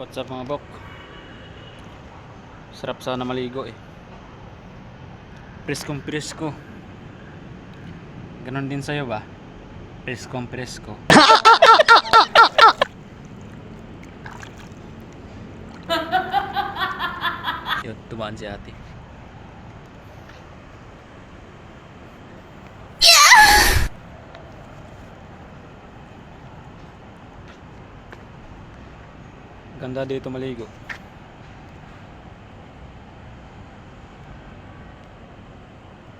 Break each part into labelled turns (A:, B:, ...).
A: What's up mga bok? Sarap sana maligo eh. Preskong presko. Ganon din sa'yo ba? Preskong presko. Yun, tumaan si ate. Ganda dito maligo.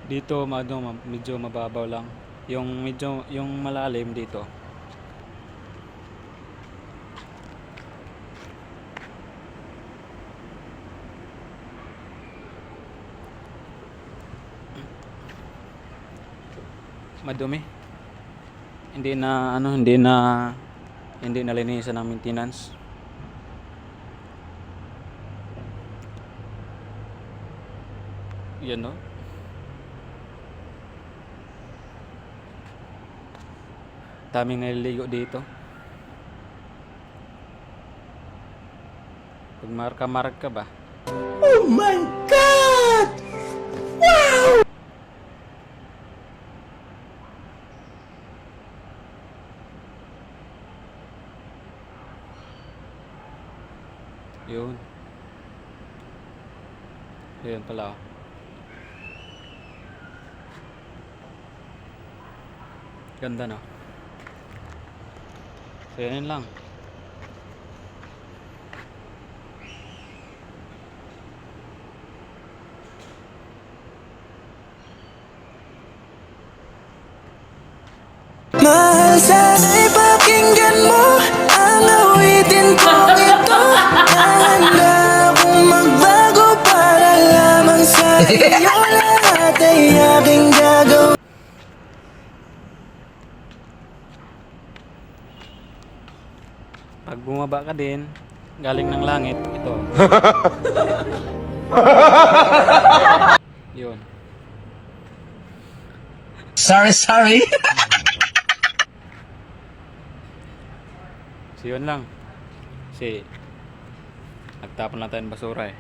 A: Dito medyo mababaw lang. Yung malalim dito. Madumi. Hindi na linisan ng maintenance. Yan no. Daming naliligo dito. Pag marka ba?
B: Oh my God! Wow!
A: Yun. Yun pala. Ganda no. So yun lang.
B: Mahal, sana'y pakinggan mo ang awitin kong ito. Handa akong magbago para lamang sa iyo. Lahat ay aking gagawin.
A: Pag bumaba ka din, galing ng langit, ito. Yun.
B: Sorry.
A: So yun lang. Kasi nagtapon lang tayo ng basura eh.